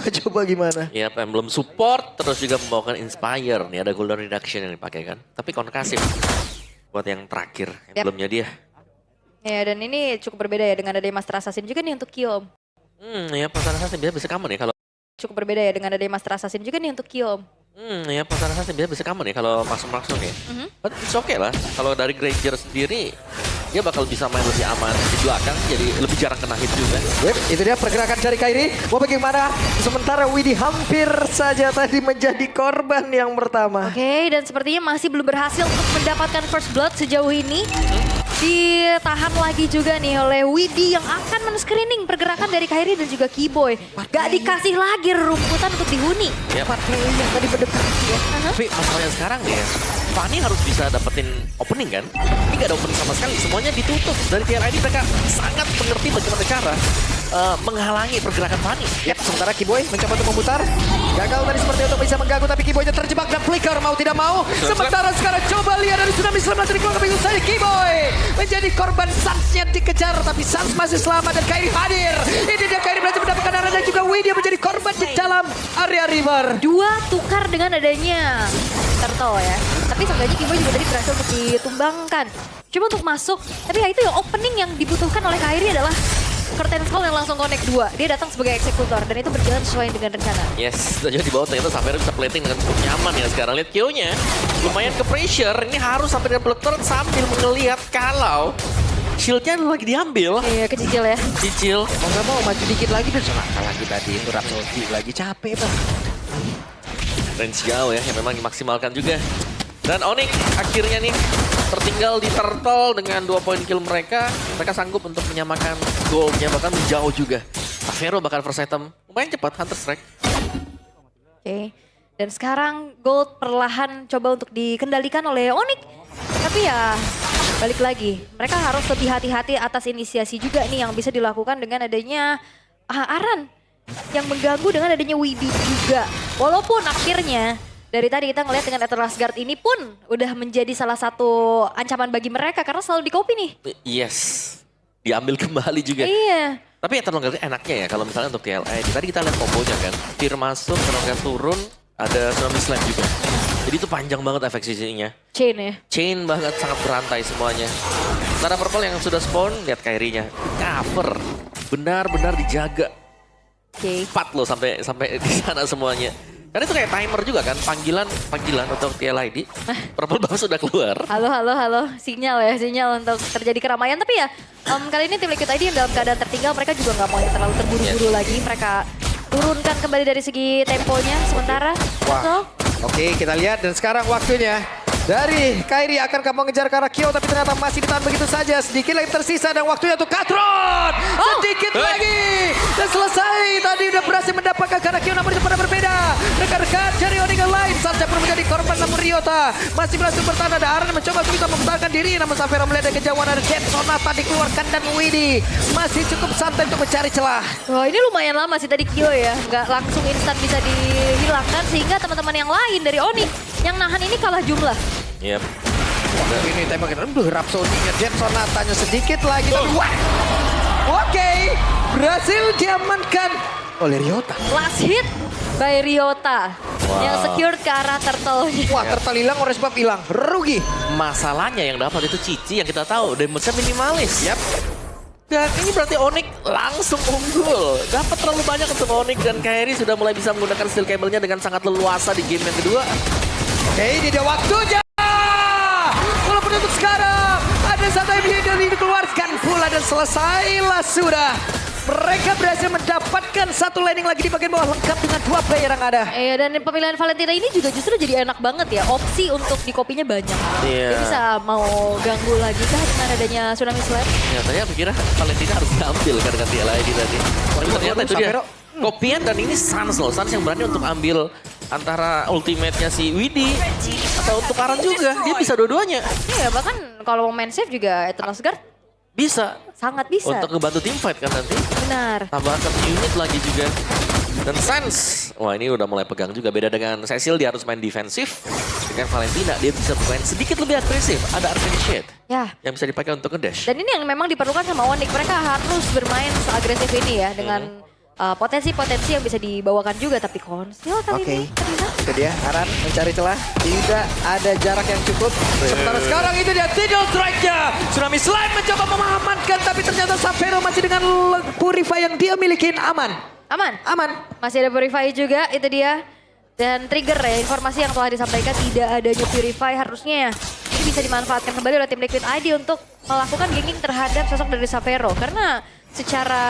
coba gimana. Ya, emblem support, terus juga membawakan Inspire. Nih ada Golden Reduction yang dipakai kan. Tapi konkasif buat yang terakhir, emblemnya dia. Ya, dan ini cukup berbeda ya dengan adanya Master Assassin juga nih untuk Kiom. Ya Master Assassin bisa common ya kalau... Cukup berbeda ya dengan adanya Master Assassin juga nih untuk Kiom. Ya Master Assassin bisa common ya kalau langsung ya. But it's okay lah. Kalau dari Granger sendiri, dia bakal bisa main lebih aman di belakang, jadi lebih jarang kena hit juga. Yep, itu dia pergerakan dari Kairi. Mau bagaimana? Sementara Widhi hampir saja tadi menjadi korban yang pertama. Oke, dan sepertinya masih belum berhasil untuk mendapatkan first blood sejauh ini. Ditahan lagi juga nih oleh Widhi yang akan men-screening pergerakan dari Kairi dan juga Keyboy. Gak dikasih lagi rumputan untuk dihuni. Yep. Yang tadi mendekati ya. Tapi masalahnya sekarang nih ya, Fanny harus bisa dapetin opening kan? Ini gak ada opening sama sekali, semuanya ditutup. Dari TLID mereka sangat mengerti bagaimana cara menghalangi pergerakan Fanny. Yap, sementara Keyboy mencoba untuk memutar. Gagal tadi seperti untuk bisa mengganggu, tapi Keyboy terjebak dan flicker mau tidak mau. Sementara sekarang coba lihat dari Tsunami Slam dari keluar pintu saja Keyboy. Menjadi korban Suns-nya dikejar, tapi Suns masih selamat dan Kairi hadir. Ini dia Kairi berhasil mendapatkan arah dan juga Widhi yang menjadi korban di dalam area river. Dua tukar dengan adanya Turtle ya. Tapi seenggaknya Keyboy juga tadi berhasil untuk ditumbangkan. Coba untuk masuk, tapi ya itu yang opening yang dibutuhkan oleh Kairi adalah Curtain Call yang langsung connect 2. Dia datang sebagai eksekutor dan itu berjalan sesuai dengan rencana. Yes, dan di bawah ternyata Sapphire bisa plating dengan cukup nyaman ya sekarang. Lihat Q-nya, lumayan ke pressure. Ini harus sampai dengan Blood Turret sambil melihat kalau shieldnya lagi diambil. Iya, kecil ya. Cicil. Mau nggak mau maju dikit lagi dan sonata lagi tadi. Itu Rhapsody lagi capek bang. Range jauh ya, yang memang dimaksimalkan juga. Dan Onyx akhirnya nih tertinggal di Turtle dengan 2 poin kill mereka. Mereka sanggup untuk menyamakan goalnya, bahkan menjauh juga. Avero bakal first item lumayan cepat, Hunter Strike. Oke. Dan sekarang Gold perlahan coba untuk dikendalikan oleh Onyx. Tapi ya balik lagi, mereka harus lebih hati-hati atas inisiasi juga nih yang bisa dilakukan dengan adanya Aran. Yang mengganggu dengan adanya Widhi juga. Walaupun akhirnya dari tadi kita ngelihat dengan Eternal Guard ini pun udah menjadi salah satu ancaman bagi mereka karena selalu di-copy nih. Yes, diambil kembali juga. Iya. Tapi Eternal Guard enaknya ya kalau misalnya untuk TLA. Tadi kita lihat kombonya kan, Fear masuk, Eternal Guard turun, ada Tsunami Slam juga. Jadi itu panjang banget efek sisinya. Chain ya. Chain banget, sangat berantai semuanya. Sementara Purple yang sudah spawn, lihat Kairi-nya. Cover, benar-benar dijaga. Oke. 4 loh sampai di sana semuanya. Karena itu kayak timer juga kan, panggilan untuk TLID. Purple baru sudah keluar. Halo. Sinyal untuk terjadi keramaian. Tapi ya kali ini tim Liquid ID yang dalam keadaan tertinggal, mereka juga nggak mau yang terlalu terburu-buru lagi. Mereka turunkan kembali dari segi temponya sementara. Wah. Oke, kita lihat dan sekarang waktunya dari Kairi akan mengejar ke arah Kyo, tapi ternyata masih ditahan begitu saja. Sedikit lagi tersisa dan waktunya untuk Katron. Sedikit lagi. Dan selesai. Tadi udah berhasil mendapatkan ke arah Kyo, namun itu pada berbeda. Rekan-rekan dari Onyx lain. Sanca pun menjadi korban, namun Ryota masih berhasil bertahan. Ada Aran mencoba untuk bisa mempertahankan diri. Namun Sapphire melihat dari kejauhan ada Jet Sonata dikeluarkan dan Widhi masih cukup santai untuk mencari celah. Wah, ini lumayan lama sih tadi Kyo ya. Nggak langsung instan bisa dihilangkan sehingga teman-teman yang lain dari Onyx yang nahan ini kalah jumlah. Yep. Ini tembakan Rhapsody-nya Jet Sonatanya sedikit lagi. Tapi wah. Oke, berhasil diamankan oleh Ryota. Last hit by Ryota. Yang secure ke arah turtle-nya. Wah, turtle hilang oleh sebab hilang. Rugi. Masalahnya yang dapat itu Cici yang kita tahu damage-nya minimalis. Yap. Dan ini berarti Onyx langsung unggul. Dapat terlalu banyak untuk Onyx dan Kairi sudah mulai bisa menggunakan steel cable-nya dengan sangat leluasa di game yang kedua. Oke, ini dia waktunya. Walaupun untuk sekarang ada satu yang dikeluarkan pula dan selesailah sudah. Mereka berhasil mendapatkan satu landing lagi di bagian bawah lengkap dengan 2 player yang ada. Iya, dan pemilihan Valentina ini juga justru jadi enak banget ya. Opsi untuk di kopinya banyak. Iya. Dia bisa mau ganggu lagi kah dengan adanya Tsunami Slam? Ya, saya pikir Valentina harus diambil kan dengan TLID tadi. Tapi ternyata itu dia. Kopian dan ini Suns loh. Suns yang berani untuk ambil antara ultimate-nya si Widhi atau untuk Aran juga. Dia bisa dua-duanya. Iya, bahkan kalau mau main save juga Eternal Guard Bisa. sangat bisa. Untuk ngebantu tim fight kan nanti. Benar. Tambah satu unit lagi juga. Dan Sans, wah ini udah mulai pegang juga. Beda dengan Cecil, dia harus main defensif. Dengan Valentina, dia bisa bermain sedikit lebih agresif. Ada Arcane Shade Ya. yang bisa dipakai untuk ngedash. Dan ini yang memang diperlukan sama Onyx. Mereka harus bermain seagresif ini ya dengan potensi-potensi yang bisa dibawakan juga. Tapi Konsil kali Oke. ini terlihat. Itu dia, Aran mencari celah. Tidak ada jarak yang cukup. Sementara sekarang itu dia Tidal Strike-nya. Tsunami Slime mencoba mengamankan, tapi ternyata Xavero masih dengan Purify yang dia miliki aman. Aman. Masih ada Purify juga, itu dia. Dan trigger ya, informasi yang telah disampaikan tidak adanya Purify harusnya ini bisa dimanfaatkan kembali oleh tim Liquid ID untuk melakukan ganking terhadap sosok dari Xavero. Karena secara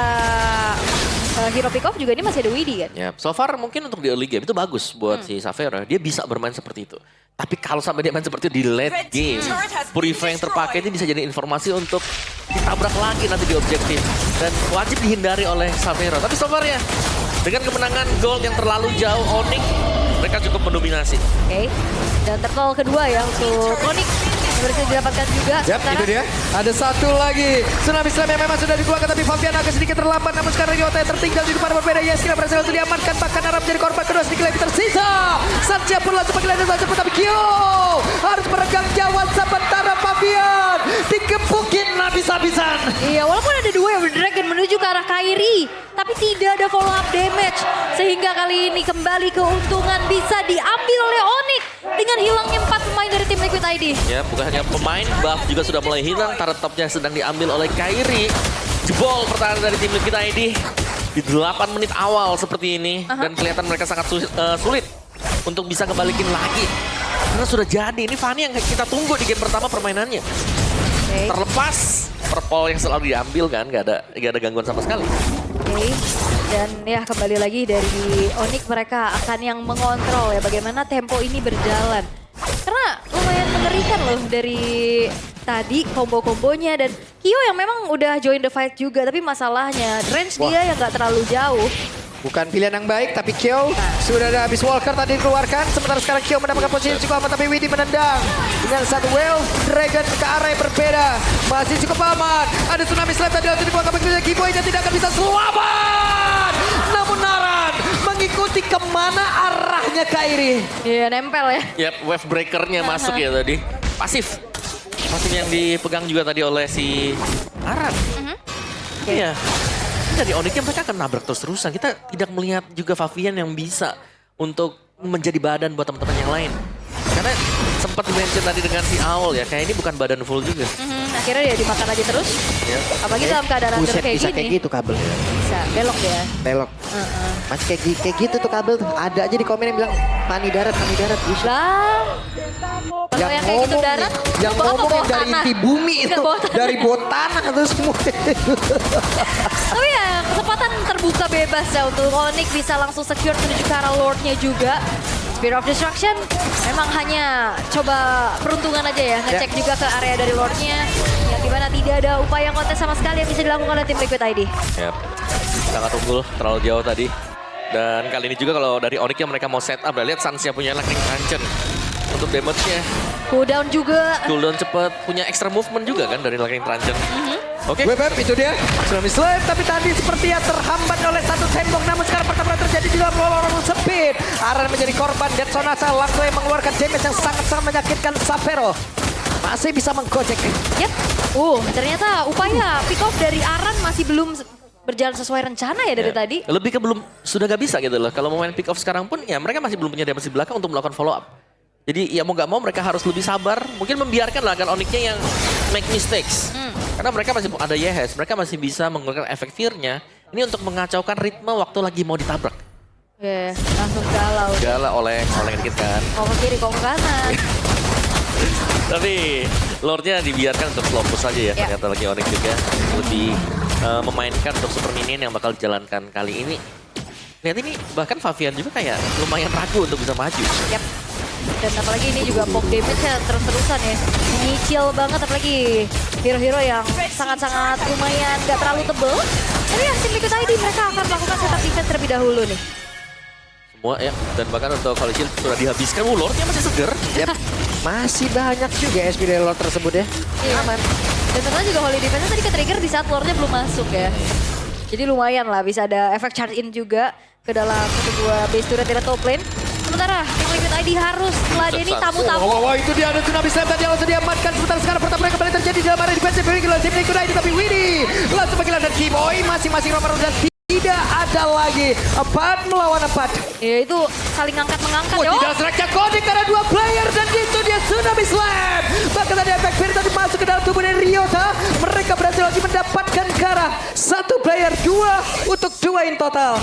hero pick off juga ini masih ada Widdy kan. Ya, so far mungkin untuk di early game itu bagus buat si Xavero. Dia bisa bermain seperti itu. Tapi kalau sampai dia main seperti itu di late game, Purify yang terpakai ini bisa jadi informasi untuk ditabrak lagi nanti di objektif. Dan wajib dihindari oleh Xavero. Tapi so far ya, dengan kemenangan gold yang terlalu jauh, Onyx mereka cukup mendominasi. Oke. Dan turtle kedua ya untuk Onyx yang berhasil didapatkan juga. Yap, itu dia. Ada satu lagi. Tsunami Slime yang memang sudah dikeluarkan, tapi Fabian agak sedikit terlambat. Namun sekarang Yota yang tertinggal di depan berbeda. Yes, kira berhasil untuk diamankan. Bahkan Aram menjadi korban kedua sedikit lagi tersisa. Satya pun langsung panggil ada saja, tapi Kyo harus meregang nyawa sementara Fabian dikepukin habis-habisan. Iya, walaupun ada dua yang berdragon menuju ke arah Kairi, tapi tidak ada follow up damage. Sehingga kali ini kembali keuntungan bisa diambil oleh Onyx dengan hilangnya 4 pemain dari tim Liquid ID. Ya, bukan hanya pemain, buff juga sudah mulai hilang. Turret topnya sedang diambil oleh Kairi. Jebol pertahanan dari tim Liquid ID di 8 menit awal seperti ini. Dan kelihatan mereka sangat sulit untuk bisa kembalikin lagi. Karena sudah jadi, ini Fanny yang kita tunggu di game pertama permainannya. Oke. Terlepas purple yang selalu diambil kan, gak ada gangguan sama sekali. Oke. Dan ya kembali lagi dari Onyx, mereka akan yang mengontrol ya bagaimana tempo ini berjalan. Karena lumayan mengerikan loh dari tadi kombo-kombonya, dan Kyo yang memang udah join the fight juga, tapi masalahnya range dia yang gak terlalu jauh. Bukan pilihan yang baik, tapi Kyo sudah ada habis Walker tadi dikeluarkan. Sementara sekarang Kyo mendapatkan posisi cukup aman, tapi Widdy menendang dengan satu Well Dragon ke arah yang berbeda. Masih cukup aman. Ada Tsunami Slime tadi langsung dikeluarkan, begitu Giboy-nya tidak akan bisa selamat. Namun Naran mengikuti kemana arahnya Kairi. Iya, nempel ya. Yap, wave breaker-nya masuk ya tadi. Pasif yang dipegang juga tadi oleh si Aran. Iya. Dari Onyx mereka akan nabrak terus-terusan. Kita tidak melihat juga Fabian yang bisa untuk menjadi badan buat teman-teman yang lain. Karena sempat di-mention tadi dengan si Owl ya, kayak ini bukan badan full juga. Akhirnya dia dimakan aja terus. Ya. Apalagi dalam keadaan under Buset, kayak bisa gini. kayak gitu kabel. Bisa, belok ya. Belok. Masih kayak gitu tuh kabel tuh. Ada aja di komen yang bilang Pani darat. Bisa. Lah, kalau yang kayak gitu darat, yang bawa apa, ngomong bawa yang dari tanah? inti bumi Nggak, itu, bawa tanah. dari bawah tanah itu semua. Tapi ya kesempatan terbuka bebas ya untuk Onyx bisa langsung secure menuju ke arah Lordnya juga. Spear of Destruction memang hanya coba peruntungan aja ya, ngecek juga ke area dari Lordnya. Yang dimana tidak ada upaya kontes sama sekali yang bisa dilakukan oleh tim Liquid ID. Yap. Sangat unggul, terlalu jauh tadi. Dan kali ini juga kalau dari Onyx yang mereka mau set up, lihat Sansya punya Lightning Truncheon untuk damage-nya. Cooldown juga. Cooldown cepet, punya extra movement juga kan dari Lightning Truncheon. Oke. Web itu dia. Tsunami Slime, tapi tadi sepertinya terhambat oleh satu tembok. Namun sekarang pertempuran terjadi di dalam lorong sempit. Aran menjadi korban. Dead Sonasa langsung mengeluarkan damage yang sangat-sangat menyakitkan Xavero. Masih bisa menggojek. Yap. Ternyata upaya pick off dari Aran masih belum berjalan sesuai rencana ya dari tadi. Lebih ke belum, sudah gak bisa gitu loh. Kalau mau main pick off sekarang pun ya mereka masih belum punya damage di belakang untuk melakukan follow up. Jadi ya mau gak mau mereka harus lebih sabar. Mungkin membiarkan lah kan Onyx-nya yang make mistakes. Karena mereka masih ada Yehes, mereka masih bisa menggunakan efek fear-nya. Ini untuk mengacaukan ritme waktu lagi mau ditabrak. Oke, langsung galau. Galau oleh dikit kan. Kok ke kiri, kok ke kanan. Tapi Lordnya dibiarkan untuk slow push saja ya. Ternyata lagi Onyx juga lebih memainkan untuk super minion yang bakal dijalankan kali ini. Lihat ini bahkan Fabian juga kayak lumayan ragu untuk bisa maju. Yap. Dan apalagi ini juga poke damage-nya terus-terusan ya. Nyicil banget apalagi hero-hero yang sangat-sangat lumayan gak terlalu tebel. Tapi ya tim Liquid ID mereka akan melakukan setup defense terlebih dahulu nih. Semua ya, dan bahkan untuk Holy Shield sudah dihabiskan. Lordnya masih seger. Yep. Masih banyak juga SP dari Lord tersebut ya. Iya. Aman. Dan sebenarnya juga Holy Defense tadi ke-trigger di saat Lordnya belum masuk ya. Jadi lumayan lah bisa ada efek charge in juga ke dalam sebuah base turret di top lane. Sementara tim Liquid ID harus meladeni tamu-tamu. Wah, itu dia ada Tsunami Slime tadi yang langsung diamankan. Sementara sekarang pertempuran kembali terjadi di dalam area defensive dari tim Liquid ID, tapi Widdy langsung menghilangkan Kiboy masing-masing nomor dan tidak nggak ada lagi. 4 melawan 4. Ya itu saling angkat-mengangkat ya. Tidak seraknya Kodik karena 2 player dan itu dia Tsunami Slam. Bahkan tadi efek Fear tadi masuk ke dalam tubuh dari Ryota. Mereka berhasil lagi mendapatkan ke arah 1 player 2 untuk 2 in total.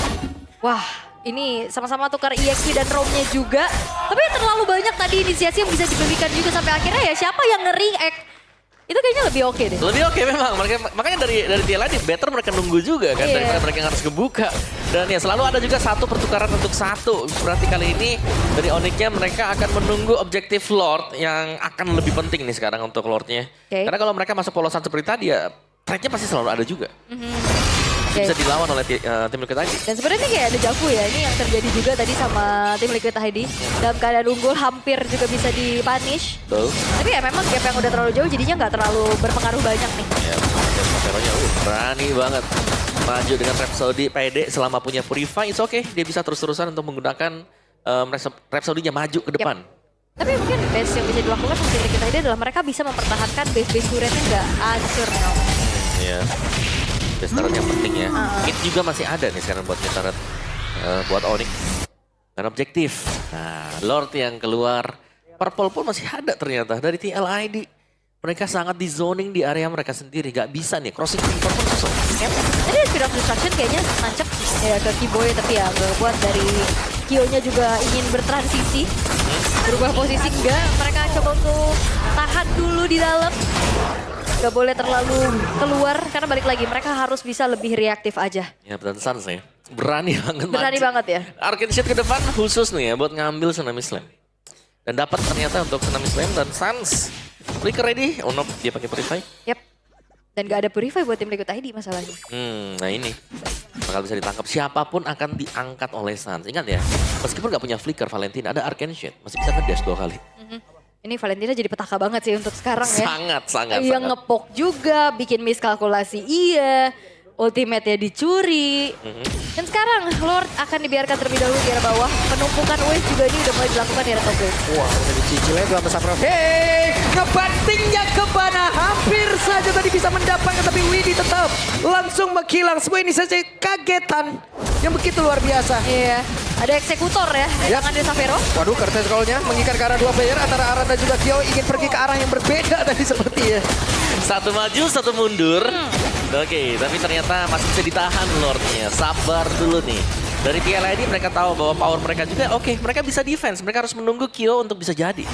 Wah, ini sama-sama tukar EXP dan ROM-nya juga. Tapi terlalu banyak tadi inisiasi yang bisa dibelikan juga sampai akhirnya ya siapa yang nge-react. Itu kayaknya lebih oke deh. Lebih oke memang, makanya dari TL ini better mereka nunggu juga kan, daripada mereka yang harus kebuka. Dan ya selalu ada juga satu pertukaran untuk satu. Berarti kali ini dari Onyx-nya mereka akan menunggu objektif Lord yang akan lebih penting nih sekarang untuk Lord-nya. Karena kalau mereka masuk polosan seperti tadi ya, trade-nya pasti selalu ada juga. Bisa dilawan oleh tim Liquid ID. Dan sebenarnya kayak ada Javu ya, ini yang terjadi juga tadi sama tim Liquid ID. Dalam keadaan unggul hampir juga bisa di-punish. Betul. Tapi ya memang gap yang udah terlalu jauh jadinya nggak terlalu berpengaruh banyak nih. Ya, Saveronya berani banget. Maju dengan Rhapsody, PD selama punya Purify, it's okay. Dia bisa terus-terusan untuk menggunakan Rhapsody-nya maju ke depan. Tapi mungkin base yang bisa dilakukan untuk tim Liquid ID adalah mereka bisa mempertahankan base-base turretnya nggak hancur. Iya. Base turret yang penting ya. Kit juga masih ada nih sekarang buat base turret. Buat Onyx. Dan objektif. Nah, Lord yang keluar. Purple pun masih ada ternyata dari TLID. Mereka sangat di zoning di area mereka sendiri. Gak bisa nih, crossing Reaper pun susah. Tadi Spirit of Destruction kayaknya nancep ya ke Kiboy, tapi ya gak buat dari Kyo-nya juga ingin bertransisi. Berubah posisi enggak, mereka coba untuk tahan dulu di dalam. Gak boleh terlalu keluar, karena balik lagi mereka harus bisa lebih reaktif aja. Ya, dan Sans ya. Berani banget. Berani banget ya. Arcane Shot ke depan khusus nih ya buat ngambil Tsunami Slam. Dan dapat ternyata untuk Tsunami Slam dan Sans. Flicker ready, Onop dia pakai Purify. Yap. Dan gak ada Purify buat tim Liquid ID masalahnya. Nah ini bakal bisa ditangkap. Siapapun akan diangkat oleh Sans. Ingat ya, meskipun gak punya Flicker Valentina, ada Arcane Shot. Masih bisa ngedash 2 kali. Ini Valentina jadi petaka banget sih untuk sekarang ya. Sangat. Yang ngepok juga, bikin miskalkulasi iya. Ultimate-nya dicuri. Dan sekarang Lord akan dibiarkan terlebih dahulu di area bawah. Penumpukan wave juga ini udah mulai dilakukan di area top lane. Wah, udah dicicilnya tuh sama Saffron. Hei, ngebantingnya ke mana? Hampir saja tadi bisa mendapatkan, tapi Widi tetap langsung menghilang. Semua ini saja kagetan yang begitu luar biasa. Iya, ada eksekutor ya di tangan dari Savero. Waduh, Curtain Scroll-nya mengikat ke arah 2 player antara Aran dan juga Kyo ingin pergi ke arah yang berbeda tadi sepertinya. Satu maju, satu mundur. Oke, tapi ternyata masih bisa ditahan Lordnya. Sabar dulu nih. Dari TLID mereka tahu bahwa power mereka juga oke, mereka bisa defense. Mereka harus menunggu Kyo untuk bisa jadi.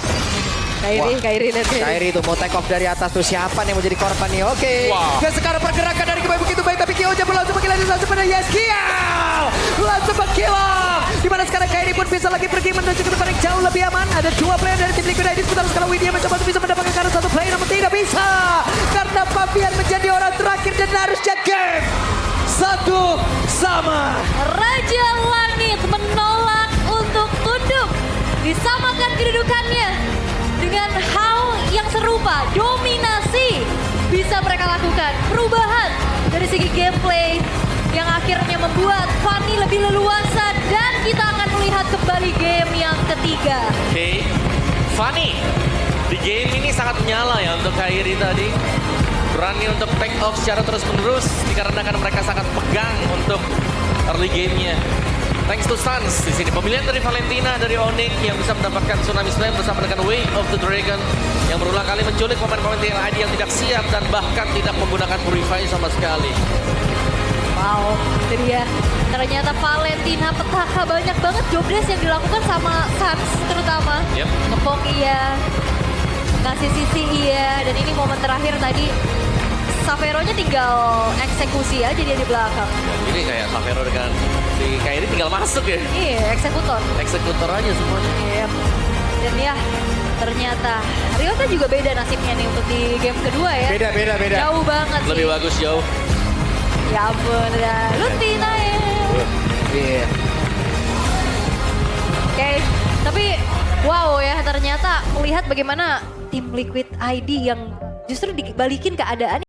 Kairi lihat Kairi itu mau take off dari atas tuh, siapa nih yang mau jadi korban nih? Oke. Dan sekarang pergerakan dari Kiboy begitu baik, tapi Kyo jempol langsung menghilang langsung pada Yes Kill. Langsung menghilang. Dimana sekarang Kairi pun bisa lagi pergi menuju ke tempat yang jauh lebih aman. Ada 2 player dari tim Liquid ID. Sementara sekarang Widya mencoba untuk bisa mendapatkan karena 1 player, namun tidak bisa. Karena Fabian menjadi orang terakhir dan harusnya game 1 sama. Raja Langit menolak untuk tunduk. Disamakan kedudukannya dengan hal yang serupa, dominasi bisa mereka lakukan. Perubahan dari segi gameplay yang akhirnya membuat Fanny lebih leluasa dan kita akan melihat kembali game yang ketiga. Oke, Fanny di game ini sangat menyala ya untuk Kairi tadi. Berani untuk take off secara terus-menerus dikarenakan mereka sangat pegang untuk early game-nya. Thanks to Sans di sini. Pemilihan dari Valentina dari Onyx yang bisa mendapatkan Tsunami Slam bersama dengan Way of the Dragon yang berulang kali menculik pemain-pemain TLID yang tidak siap dan bahkan tidak menggunakan Purify sama sekali. Wow, itu dia. Ternyata Valentina petaka banyak banget jobdesk yang dilakukan sama Sans terutama. Ngepok iya, kasih sisi iya, dan ini momen terakhir tadi Saveronya tinggal eksekusi aja dia di belakang. Jadi kayak Savero dengan si Kairi tinggal masuk ya. Iya, eksekutor. Eksekutor aja semuanya. Iya. Dan ya, ternyata Ryota juga beda nasibnya nih untuk di game kedua ya. Beda. Jauh banget sih. Lebih bagus jauh. Ya ampun, ya. Lutina ya. Iya. Oke, tapi wow ya ternyata melihat bagaimana tim Liquid ID yang justru dibalikin keadaan